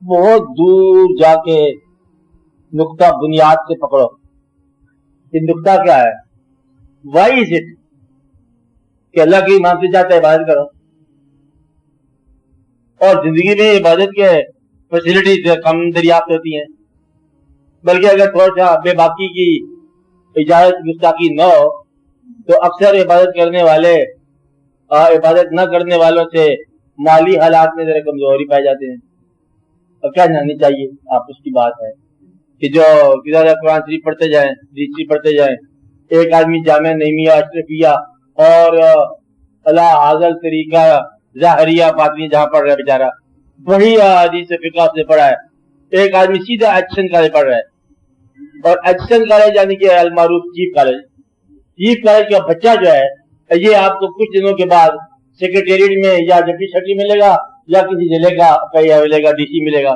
بہت دور جا کے نقطہ بنیاد سے پکڑو کہ نقطہ کیا ہے. وائی از اٹ کہ اللہ کی معافی چاہتے عبادت کرو, اور زندگی میں عبادت کے فیسلٹیز کم دریافت ہوتی ہیں, بلکہ اگر تھوڑا سا بے باکی کی اجازت گستاخی نہ ہو تو اکثر عبادت کرنے والے عبادت نہ کرنے والوں سے مالی حالات میں ذرا کمزوری پائے جاتے ہیں. اور کیا جاننی چاہیے آپ اس کی بات ہے کہ جو قرآن شریف پڑھتے جائیں, حدیث شریف پڑھتے جائیں, ایک آدمی جامع نعیمیہ اشرفیہ اور اللہ حاضر طریقہ ظاہریہ باطنی جہاں پڑھ رہا ہے بیچارہ, وہی حدیث فقہ سے پڑھا ہے. ایک آدمی سیدھا ایچسن کالج پڑھ رہا ہے, اور ایچسن کالج یعنی کہ المعروف چیف کالج, چیف کالج کا بچہ جو ہے یہ آپ کو کچھ دنوں کے بعد سیکرٹریٹ میں یا ڈپٹی سیکرٹری ملے گا یا کسی ضلع کا ملے گا, ڈی سی ملے گا.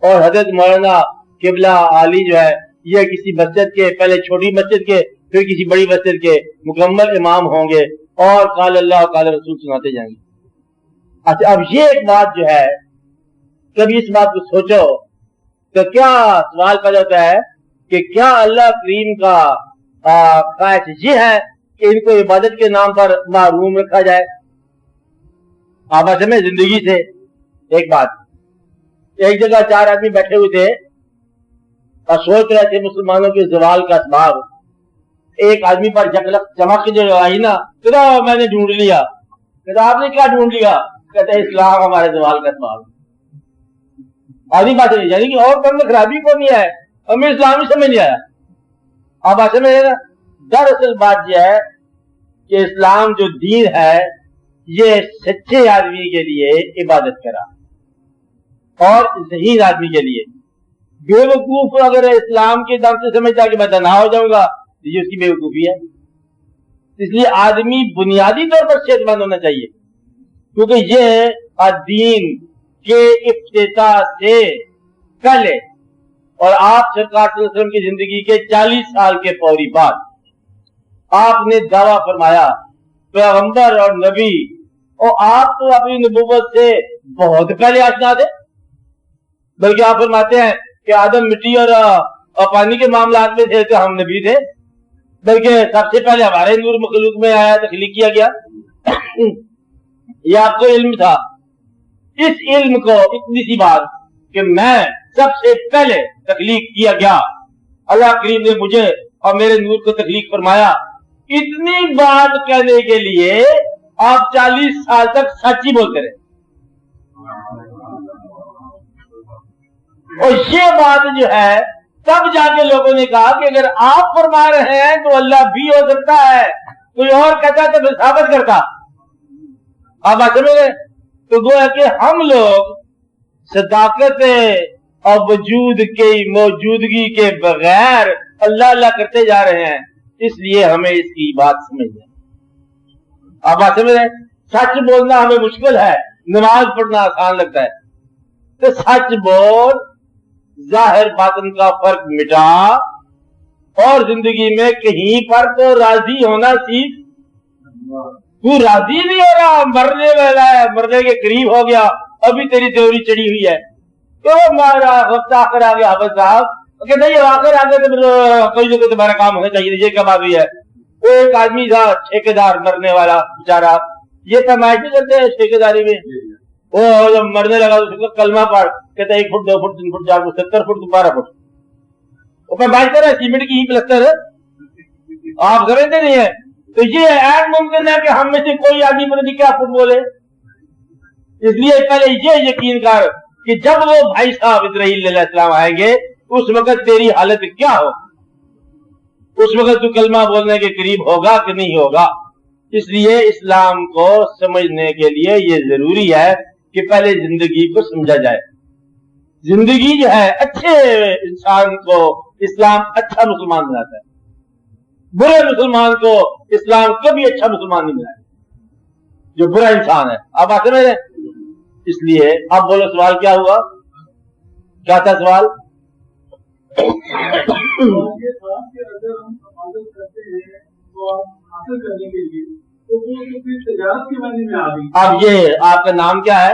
اور حضرت مولانا قبلہ عالی جو ہے یہ کسی مسجد کے, پہلے چھوٹی مسجد کے پھر کسی بڑی مسجد کے مکمل امام ہوں گے اور قال اللہ قال رسول سناتے جائیں گے. اچھا, اب یہ ایک بات جو ہے کبھی اس بات کو سوچو تو کیا سوال پیدا ہوتا ہے کہ کیا اللہ کریم کا خواہش یہ ہے کہ ان کو عبادت کے نام پر محروم رکھا جائے. آپ میں زندگی سے ایک بات, ایک جگہ 4 آدمی بیٹھے ہوئے تھے اور سوچ رہے تھے مسلمانوں کے زوال کا اسباب. ایک آدمی پر چمک جو آئی نا, تو میں نے ڈھونڈ لیا. کہتا آپ نے کیا ڈھونڈ لیا؟ کہتا اسلام ہمارے زوال کا اسباب. آدمی بات نہیں, یعنی کہ اور کم خرابی کو نہیں ہے, ہمیں اسلام ہی سمجھ نہیں آیا. آپ بات سمجھ رہے نا. دراصل بات یہ ہے کہ اسلام جو دین ہے یہ سچے آدمی کے لیے عبادت کرا اور ذہین آدمی کے لیے. بے وقوف اگر اسلام کے دم سے سمجھتا کہ میں تنہا ہو جاؤں گا تو یہ اس کی بے وقوفی ہے. اس لیے آدمی بنیادی طور پر صحت مند ہونا چاہیے, کیونکہ یہ دین کے افتتاح سے پہلے اور آپ سرکار صلی اللہ علیہ وسلم کی زندگی کے 40 سال کے فوری بعد آپ نے دعویٰ فرمایا پیغمبر اور نبی, اور آپ تو اپنی نبوت سے بہت پہلے آشنا تھے. بلکہ آپ فرماتے ہیں کہ آدم مٹی اور پانی کے معاملات میں تھے تو ہم نبی تھے, بلکہ سب سے پہلے ہمارے نور مخلوق میں آیا, تخلیق کیا گیا. یہ آپ کو علم تھا. اس علم کو اتنی سی بات کہ میں سب سے پہلے تخلیق کیا گیا, اللہ کریم نے مجھے اور میرے نور کو تخلیق فرمایا, اتنی بات کہنے کے لیے آپ 40 سال تک سچ ہی بولتے رہے. اور یہ بات جو ہے تب جا کے لوگوں نے کہا کہ اگر آپ فرما رہے ہیں تو اللہ بھی ہو سکتا ہے, کوئی اور کہتا تو پھر ثابت کرتا. آپ بات سمجھ رہے؟ تو گویا کہ ہم لوگ صداقت اور وجود کی موجودگی کے بغیر اللہ اللہ کرتے جا رہے ہیں, اس لیے ہمیں اس کی بات سمجھنا. آپ بات سمجھ رہے؟ سچ بولنا ہمیں مشکل ہے, نماز پڑھنا آسان لگتا ہے. تو سچ بول, ظاہر باطن کا فرق مٹا, اور زندگی میں کہیں پر تو راضی ہونا سیکھ. تو راضی نہیں ہو رہا, مرنے والا ہے, مرنے کے قریب ہو گیا, ابھی تیری تیوری چڑھی ہوئی ہے, تو ہمارا وقت آخر آ گیا. حافظ صاحب کہ نہیں آخر آگے تو کوئی جگہ تمہارا کام ہونا چاہیے. یہ کیا بات ہوئی ہے؟ وہ ایک آدمی تھا ٹھیکیدار مرنے والا بیچارہ, یہ پیمائش نہیں کرتے ہیں ٹھیکیداری میں. وہ جب مرنے لگا تو کلمہ پڑھ, کہتا 1 foot 2 foot 3 foot 4 foot 70 foot 12 foot. وہ پیمائش کر رہے ہیں سیمنٹ کی ہی پلستر ہے, آپ سمجھتے نہیں ہیں. تو یہ ایڈ ممکن ہے کہ ہم میں سے کوئی آدمی پتہ نہیں کیا فٹ بولے. اس لیے پہلے یہ یقین کر کہ جب وہ بھائی صاحب اسرائیل علیہ السلام آئیں گے اس وقت تیری حالت کیا ہو, اس وقت تو کلمہ بولنے کے قریب ہوگا کہ نہیں ہوگا. اس لیے اسلام کو سمجھنے کے لیے یہ ضروری ہے کہ پہلے زندگی کو سمجھا جائے. زندگی جو ہے اچھے انسان کو اسلام اچھا مسلمان بناتا ہے, برے مسلمان کو اسلام کبھی اچھا مسلمان نہیں بناتا جو برا انسان ہے. آپ بات سمجھ رہے ہیں؟ اس لیے اب بولو سوال کیا ہوا, کیا تھا سوال؟ اب یہ آپ کا نام کیا ہے؟